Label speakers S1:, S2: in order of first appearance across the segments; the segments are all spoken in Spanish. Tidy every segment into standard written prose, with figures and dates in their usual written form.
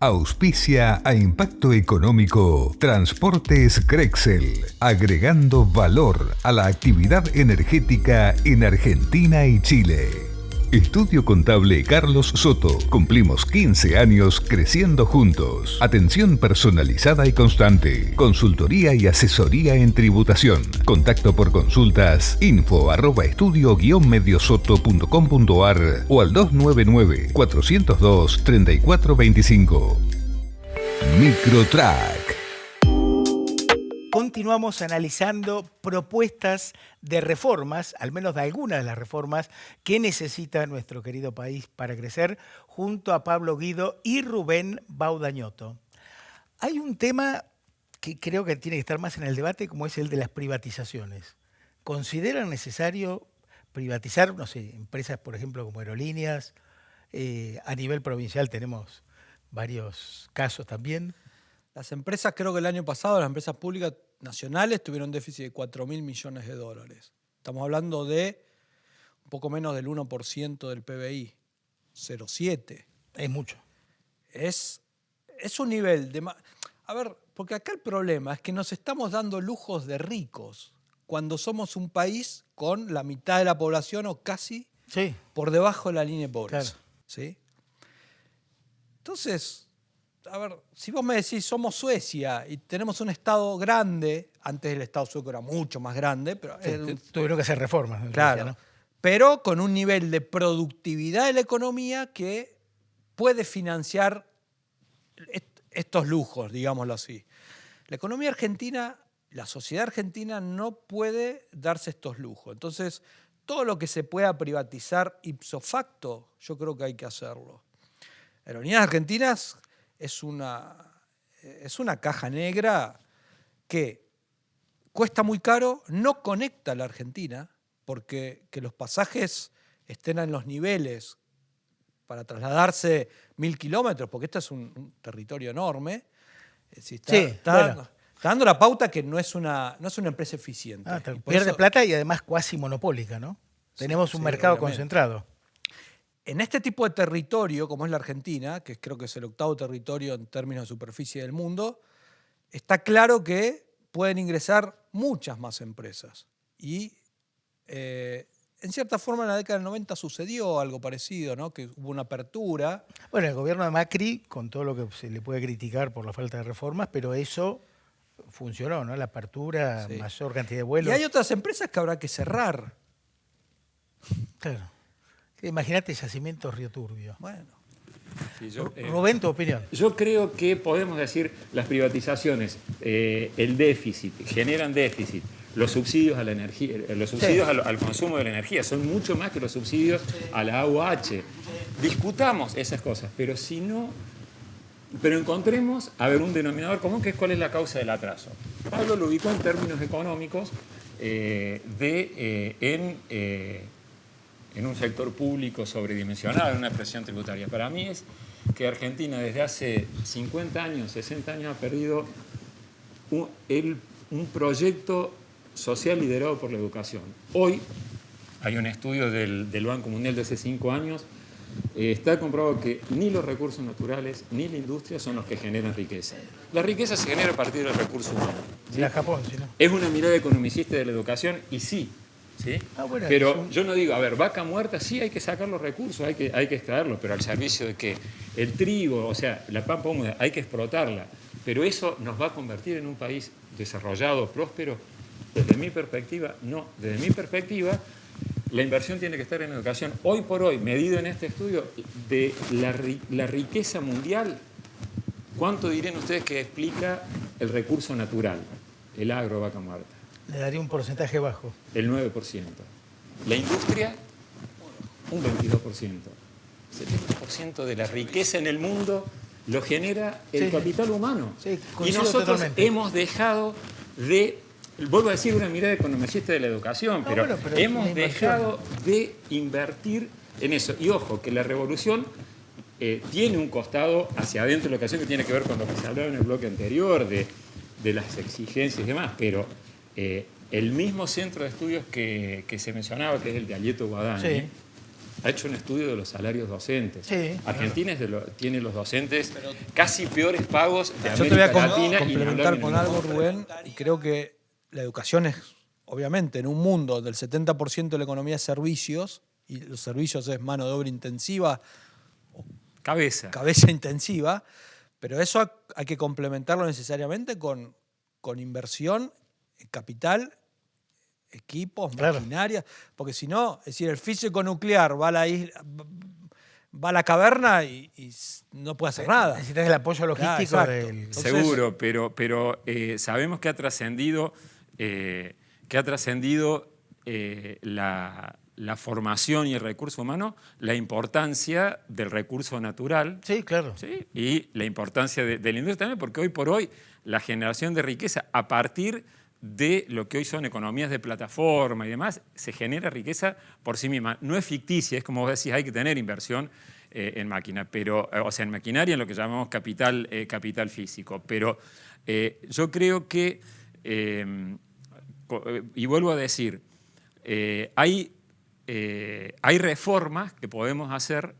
S1: Auspicia a Impacto Económico Transportes Crexel, agregando valor a la actividad energética en Argentina y Chile. Estudio Contable Carlos Soto. Cumplimos 15 años creciendo juntos. Atención personalizada y constante. Consultoría y asesoría en tributación. Contacto por consultas info@estudio-mediosoto.com.ar o al 299-402-3425. Microtrack.
S2: Continuamos analizando propuestas de reformas, al menos de algunas de las reformas que necesita nuestro querido país para crecer, junto a Pablo Guido y Rubén Baudañotto. Hay un tema que creo que tiene que estar más en el debate, como es el de las privatizaciones. ¿Consideran necesario privatizar, no sé, empresas, por ejemplo, como aerolíneas? A nivel provincial tenemos varios casos también.
S3: Las empresas, creo que el año pasado, las empresas públicas nacionales tuvieron un déficit de 4.000 millones de dólares. Estamos hablando de un poco menos del 1% del PBI, 0,7.
S2: Es mucho.
S3: Es un nivel de... A ver, porque acá el problema es que nos estamos dando lujos de ricos cuando somos un país con la mitad de la población o casi por debajo de la línea de pobreza.
S2: Claro.
S3: ¿Sí? Entonces... A ver, si vos me decís, somos Suecia y tenemos un Estado grande, antes el Estado sueco era mucho más grande, pero
S2: tuvieron que hacer reformas.
S3: Claro,
S2: Suecia, ¿no?
S3: Pero con un nivel de productividad de la economía que puede financiar estos lujos, digámoslo así. La economía argentina, la sociedad argentina no puede darse estos lujos. Entonces, todo lo que se pueda privatizar ipso facto, yo creo que hay que hacerlo. Aerolíneas Argentinas es una caja negra que cuesta muy caro, no conecta a la Argentina, porque que los pasajes estén en los niveles para trasladarse 1.000 kilómetros, porque este es un territorio enorme, está dando la pauta que no es una empresa eficiente.
S2: Pierde plata y además cuasi monopólica, ¿no? Tenemos un mercado concentrado.
S3: En este tipo de territorio, como es la Argentina, que creo que es el 8º territorio en términos de superficie del mundo, está claro que pueden ingresar muchas más empresas. Y en cierta forma en la década del 90 sucedió algo parecido, ¿no? Que hubo una apertura.
S2: Bueno, el gobierno de Macri, con todo lo que se le puede criticar por la falta de reformas, pero eso funcionó, ¿no? La apertura, mayor cantidad de vuelos.
S3: Y hay otras empresas que habrá que cerrar.
S2: Claro. Imagínate Yacimientos Río Turbio.
S3: Bueno.
S4: Sí,
S2: Rubén, tu opinión.
S4: Yo creo que podemos decir las privatizaciones, el déficit, generan déficit. Los subsidios a la energía, los subsidios al consumo de la energía son mucho más que los subsidios a la AUH. Discutamos esas cosas, pero si no, encontremos un denominador común, que es cuál es la causa del atraso. Pablo lo ubicó en términos económicos en un sector público sobredimensionado, en una presión tributaria. Para mí es que Argentina desde hace 50 años, 60 años ha perdido un proyecto social liderado por la educación. Hoy hay un estudio del Banco Mundial de hace 5 años, está comprobado que ni los recursos naturales ni la industria son los que generan riqueza. La riqueza se genera a partir del recurso humano. ¿Sí?
S2: La Japón, ¿sí, no?
S4: Es una mirada economicista de la educación y sí. ¿Sí?
S2: Bueno,
S4: pero yo no digo, vaca muerta, sí hay que sacar los recursos, hay que extraerlos, pero al servicio de que el trigo, o sea, la pampa húmeda, hay que explotarla. Pero eso nos va a convertir en un país desarrollado, próspero. Desde mi perspectiva, no. Desde mi perspectiva, la inversión tiene que estar en educación. Hoy por hoy, medido en este estudio de la riqueza mundial, ¿cuánto dirían ustedes que explica el recurso natural, el agro, vaca muerta?
S2: Le daría un porcentaje bajo.
S4: El 9%. La industria, un 22%. 70% de la riqueza en el mundo lo genera el capital humano.
S2: Sí,
S4: y nosotros
S2: totalmente.
S4: hemos dejado de, vuelvo a decir, una mirada economicista de la educación, pero hemos dejado de invertir en eso. Y ojo, que la revolución tiene un costado hacia adentro de la educación que tiene que ver con lo que se hablaba en el bloque anterior, de las exigencias y demás, pero el mismo centro de estudios que se mencionaba, que es el de Alieto Guadagni, ha hecho un estudio de los salarios docentes.
S2: Sí,
S4: Argentina tiene los docentes casi peores pagos de
S3: Yo te voy a
S4: América Latina.
S3: complementar
S4: y
S3: con algo, Rubén, y creo que la educación es, obviamente, en un mundo del 70% de la economía es servicios, y los servicios es mano de obra intensiva, cabeza intensiva, pero eso hay que complementarlo necesariamente con inversión, capital, equipos,
S2: Claro.
S3: maquinaria, porque si no, es decir, el físico nuclear va a la caverna y no puede hacer nada.
S2: Necesitas el apoyo logístico
S3: exacto.
S2: del...
S3: Entonces-
S4: Seguro, pero sabemos que ha trascendido la formación y el recurso humano, la importancia del recurso natural.
S2: Sí, claro.
S4: ¿Sí? Y la importancia de la industria también, porque hoy por hoy la generación de riqueza a partir de lo que hoy son economías de plataforma y demás, se genera riqueza por sí misma. No es ficticia, es como vos decís, hay que tener inversión en máquina, pero, o sea, en maquinaria, en lo que llamamos capital físico. Pero yo creo que, y vuelvo a decir, hay reformas que podemos hacer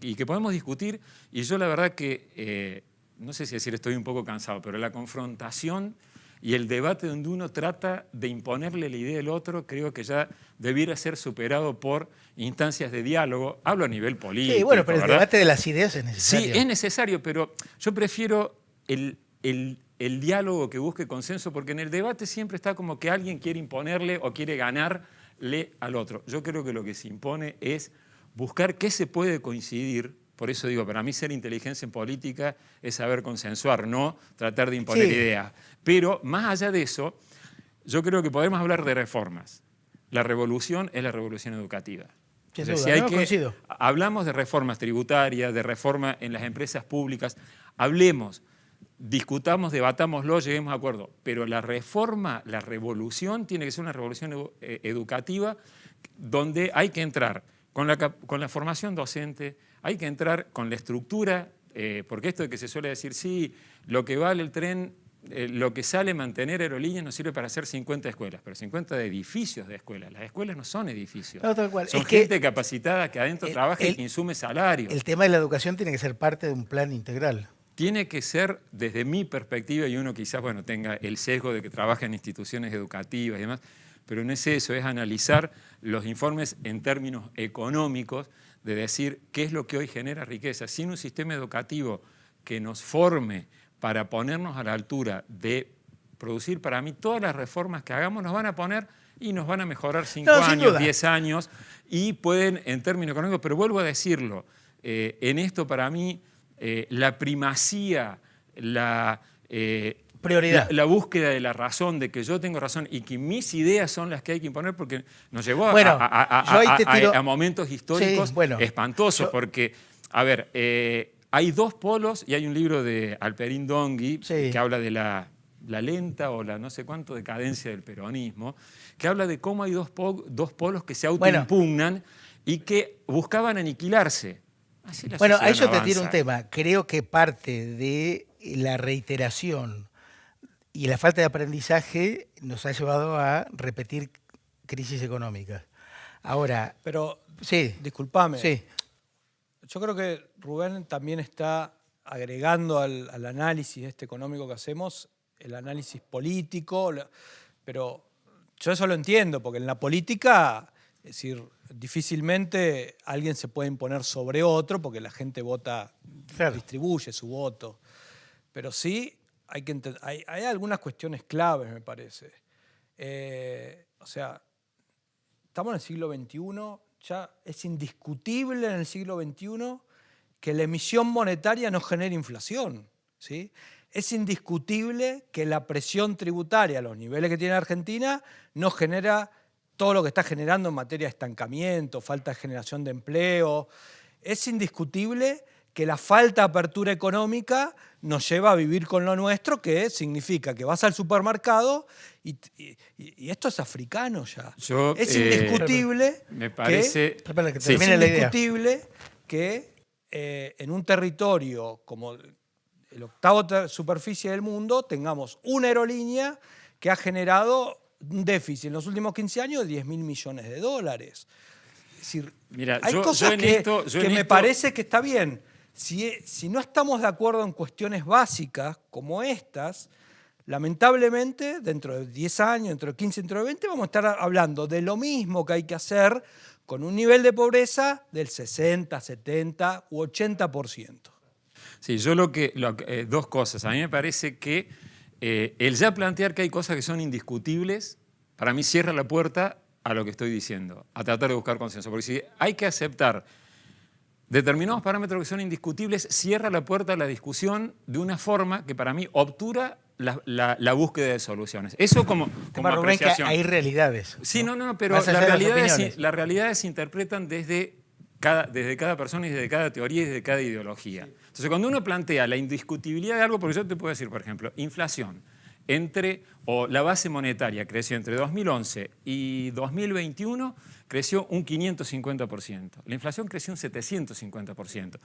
S4: y que podemos discutir, y yo la verdad que, no sé si decir estoy un poco cansado, pero la confrontación y el debate donde uno trata de imponerle la idea del otro, creo que ya debiera ser superado por instancias de diálogo. Hablo a nivel político.
S2: Sí, bueno, pero el
S4: ¿verdad?
S2: debate de las ideas es necesario.
S4: Sí, es necesario, pero yo prefiero el diálogo que busque consenso, porque en el debate siempre está como que alguien quiere imponerle o quiere ganarle al otro. Yo creo que lo que se impone es buscar qué se puede coincidir. Por eso digo, para mí ser inteligencia en política es saber consensuar, no tratar de imponer ideas. Pero más allá de eso, yo creo que podemos hablar de reformas. La revolución es la revolución educativa.
S2: Sin
S4: O sea,
S2: duda,
S4: si hay
S2: no, coincido.
S4: hablamos de reformas tributarias, de reforma en las empresas públicas, hablemos, discutamos, debatámoslo, lleguemos a acuerdo. Pero la reforma, la revolución, tiene que ser una revolución educativa donde hay que entrar con la formación docente, hay que entrar con la estructura, porque esto de que se suele decir, sí, lo que vale el tren, lo que sale mantener aerolíneas nos sirve para hacer 50 escuelas, pero 50 de edificios de escuelas. Las escuelas no son edificios,
S2: No, tal cual.
S4: son
S2: Es que
S4: gente capacitada que adentro trabaja y que insume salario.
S2: el tema de la educación tiene que ser parte de un plan integral.
S4: Tiene que ser, desde mi perspectiva, y uno quizás tenga el sesgo de que trabaja en instituciones educativas y demás, pero no es eso, es analizar los informes en términos económicos, de decir qué es lo que hoy genera riqueza. Sin un sistema educativo que nos forme para ponernos a la altura de producir, para mí todas las reformas que hagamos nos van a poner y nos van a mejorar 5 años, 10 años, y pueden en términos económicos, pero vuelvo a decirlo, en esto para mí la primacía,
S2: prioridad.
S4: La búsqueda de la razón, de que yo tengo razón y que mis ideas son las que hay que imponer, porque nos llevó a momentos históricos espantosos. Porque, a ver, hay dos polos, y hay un libro de Alperín Dongui que habla de la lenta o la no sé cuánto decadencia del peronismo, que habla de cómo hay dos polos que se autoimpugnan y que buscaban aniquilarse.
S2: Bueno, a eso te tiro un tema. Creo que parte de la reiteración y la falta de aprendizaje nos ha llevado a repetir crisis económicas. Ahora,
S3: pero
S2: sí,
S3: discúlpame.
S2: Sí.
S3: Yo creo que Rubén también está agregando al análisis económico que hacemos el análisis político, pero yo eso lo entiendo, porque en la política, es decir, difícilmente alguien se puede imponer sobre otro, porque la gente vota, distribuye su voto. Pero sí hay algunas cuestiones claves, me parece. O sea, estamos en el siglo XXI, ya es indiscutible en el siglo XXI que la emisión monetaria no genera inflación, ¿sí? Es indiscutible que la presión tributaria a los niveles que tiene Argentina no genera todo lo que está generando en materia de estancamiento, falta de generación de empleo. Es indiscutible que la falta de apertura económica nos lleva a vivir con lo nuestro, que significa que vas al supermercado y esto es africano ya. Es indiscutible
S4: me parece
S3: que en un territorio como el octavo superficie del mundo tengamos una aerolínea que ha generado un déficit en los últimos 15 años de $10.000 millones. decir,
S4: Mira,
S3: hay
S4: yo
S3: cosas
S4: en
S3: que,
S4: esto- yo
S3: que
S4: en
S3: me
S4: esto-
S3: parece que está bien. Si no estamos de acuerdo en cuestiones básicas como estas, lamentablemente, dentro de 10 años, dentro de 15, dentro de 20, vamos a estar hablando de lo mismo que hay que hacer con un nivel de pobreza del 60, 70 u 80%.
S4: Sí, yo dos cosas. A mí me parece que el ya plantear que hay cosas que son indiscutibles, para mí cierra la puerta a lo que estoy diciendo, a tratar de buscar consenso. Porque si hay que aceptar determinados parámetros que son indiscutibles, cierra la puerta a la discusión de una forma que para mí obtura la búsqueda de soluciones. Eso como
S2: Tema, Rubén, que
S4: apreciación.
S2: hay realidades.
S4: Sí, no, pero
S2: Más allá
S4: las
S2: de las
S4: realidades,
S2: opiniones.
S4: las realidades se interpretan desde cada persona y desde cada teoría y desde cada ideología. Entonces, cuando uno plantea la indiscutibilidad de algo, porque yo te puedo decir, por ejemplo, inflación, o la base monetaria creció entre 2011 y 2021, creció un 550%. La inflación creció un 750%.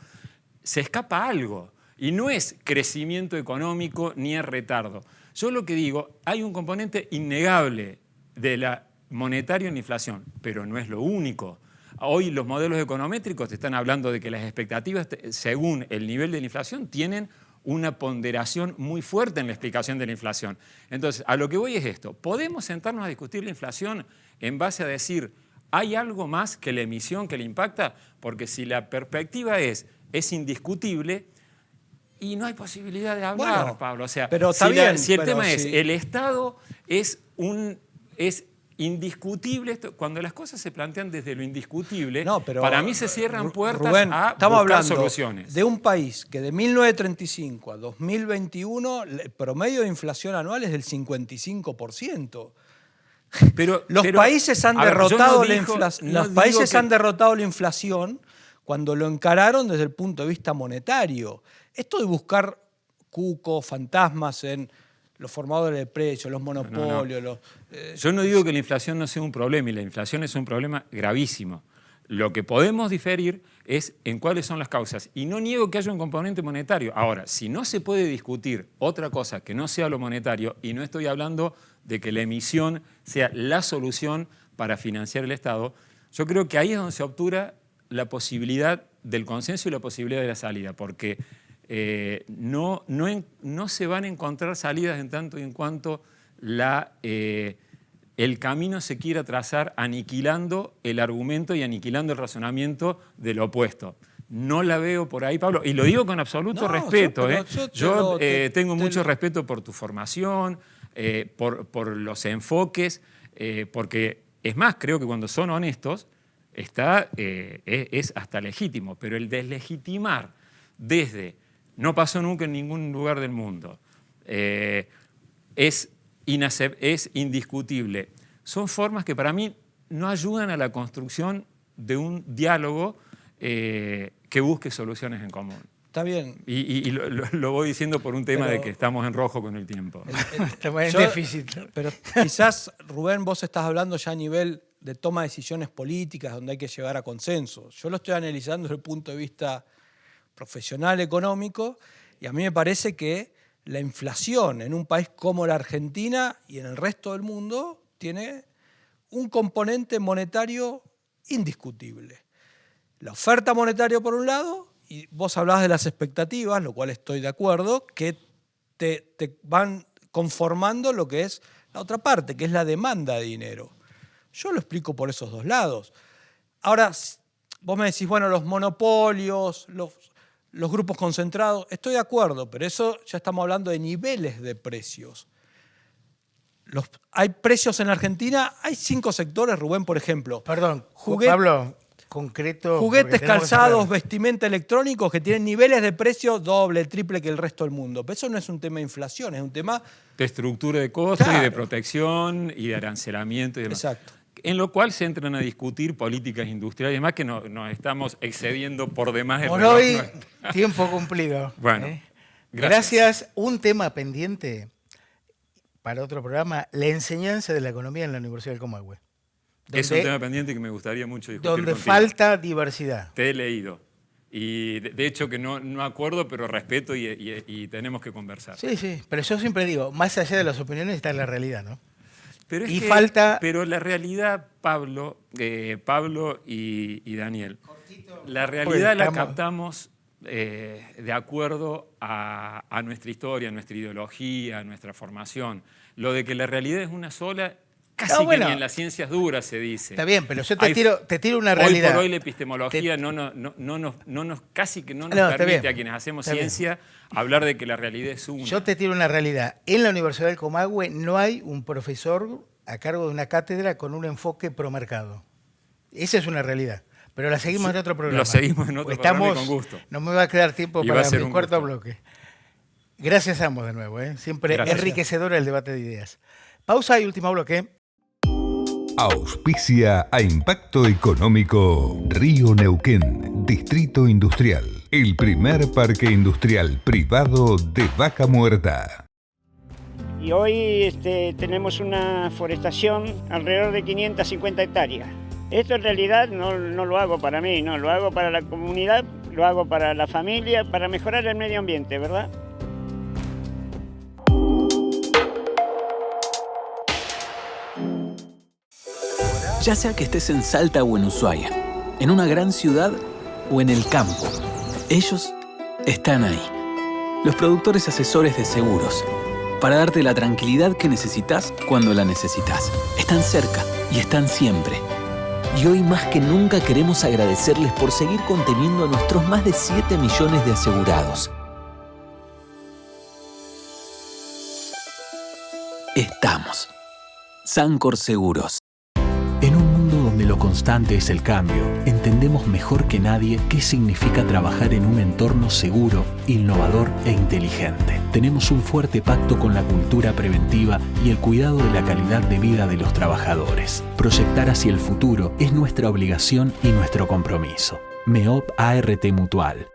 S4: Se escapa algo. Y no es crecimiento económico ni es retardo. Yo lo que digo, hay un componente innegable de la monetario en la inflación, pero no es lo único. Hoy los modelos econométricos te están hablando de que las expectativas, según el nivel de la inflación, tienen una ponderación muy fuerte en la explicación de la inflación. Entonces, a lo que voy es esto. ¿Podemos sentarnos a discutir la inflación en base a decir, ¿hay algo más que la emisión que le impacta? Porque si la perspectiva es indiscutible, y no hay posibilidad de hablar,
S3: Bueno,
S4: Pablo. O sea,
S3: pero está bien,
S4: si el
S3: pero
S4: tema es
S3: sí.
S4: el Estado es indiscutible, cuando las cosas se plantean desde lo indiscutible,
S3: No, pero,
S4: para mí se cierran puertas
S3: Rubén,
S4: a
S3: estamos
S4: buscar
S3: hablando
S4: soluciones.
S3: de un país que de 1935 a 2021 el promedio de inflación anual es del 55%. Los países han derrotado la inflación cuando lo encararon desde el punto de vista monetario. Esto de buscar cucos, fantasmas en los formadores de precios, los monopolios.
S4: Yo no digo que la inflación no sea un problema, y la inflación es un problema gravísimo. Lo que podemos diferir es en cuáles son las causas. Y no niego que haya un componente monetario. Ahora, si no se puede discutir otra cosa que no sea lo monetario, y no estoy hablando de que la emisión sea la solución para financiar el Estado, yo creo que ahí es donde se obtura la posibilidad del consenso y la posibilidad de la salida, porque no se van a encontrar salidas en tanto y en cuanto el camino se quiera trazar aniquilando el argumento y aniquilando el razonamiento del opuesto. No la veo por ahí, Pablo, y lo digo con absoluto respeto. Yo tengo mucho respeto por tu formación, por los enfoques, porque es más, creo que cuando son honestos es hasta legítimo, pero el deslegitimar desde no pasó nunca en ningún lugar del mundo, es indiscutible, son formas que para mí no ayudan a la construcción de un diálogo que busque soluciones en común.
S3: Está bien.
S4: Y lo voy diciendo por un tema de que estamos en rojo con el tiempo.
S2: Estamos en déficit.
S3: Pero quizás, Rubén, vos estás hablando ya a nivel de toma de decisiones políticas donde hay que llegar a consensos. Yo lo estoy analizando desde el punto de vista profesional, económico, y a mí me parece que la inflación en un país como la Argentina y en el resto del mundo tiene un componente monetario indiscutible. La oferta monetaria por un lado, y vos hablabas de las expectativas, lo cual estoy de acuerdo, que te van conformando lo que es la otra parte, que es la demanda de dinero. Yo lo explico por esos dos lados. Ahora, vos me decís, bueno, los monopolios, los grupos concentrados, estoy de acuerdo, pero eso ya estamos hablando de niveles de precios. Hay precios en la Argentina, hay 5 sectores, Rubén, por ejemplo.
S2: Perdón, Pablo, concreto.
S3: Juguetes, calzados, vestimenta electrónicos que tienen niveles de precio doble, triple que el resto del mundo. Pero eso no es un tema de inflación, es un tema
S4: de estructura de costos,
S3: claro,
S4: y de protección y de arancelamiento y demás.
S3: Exacto.
S4: En lo cual se entran a discutir políticas industriales y demás que nos estamos excediendo por demás.
S2: Por hoy, tiempo cumplido.
S4: Bueno,
S2: gracias. Un tema pendiente para otro programa, la enseñanza de la economía en la Universidad del Comahue.
S4: Es un tema pendiente que me gustaría mucho discutir
S2: donde
S4: contigo.
S2: Falta diversidad.
S4: Te he leído. Y de hecho que no acuerdo, pero respeto y tenemos que conversar.
S2: Sí, pero yo siempre digo, más allá de las opiniones está la realidad, ¿no?
S4: Pero pero la realidad, Pablo y Daniel, la realidad la captamos de acuerdo a nuestra historia, a nuestra ideología, a nuestra formación. Lo de que la realidad es una sola, casi que ni en las ciencias duras se dice.
S2: Está bien, pero yo te tiro una realidad.
S4: Hoy por hoy la epistemología casi que no nos permite a quienes hacemos ciencia hablar de que la realidad es una.
S2: Yo te tiro una realidad. En la Universidad del Comahue no hay un profesor a cargo de una cátedra con un enfoque pro mercado. Esa es una realidad. Pero la seguimos en otro programa.
S4: Lo seguimos en otro programa y con gusto.
S2: No me va a quedar tiempo para mi cuarto bloque. Gracias a ambos de nuevo. Siempre enriquecedor el debate de ideas. Pausa y último bloque.
S1: Auspicia a Impacto Económico Río Neuquén, Distrito Industrial, el primer parque industrial privado de Vaca Muerta.
S5: Y hoy tenemos una forestación alrededor de 550 hectáreas. Esto en realidad no lo hago para mí, no, lo hago para la comunidad, lo hago para la familia, para mejorar el medio ambiente, ¿verdad?
S6: Ya sea que estés en Salta o en Ushuaia, en una gran ciudad o en el campo, ellos están ahí. Los productores asesores de seguros, para darte la tranquilidad que necesitas cuando la necesitas. Están cerca y están siempre. Y hoy más que nunca queremos agradecerles por seguir conteniendo a nuestros más de 7 millones de asegurados. Estamos. Sancor Seguros. En un mundo donde lo constante es el cambio, entendemos mejor que nadie qué significa trabajar en un entorno seguro, innovador e inteligente. Tenemos un fuerte pacto con la cultura preventiva y el cuidado de la calidad de vida de los trabajadores. Proyectar hacia el futuro es nuestra obligación y nuestro compromiso. MEOP ART Mutual.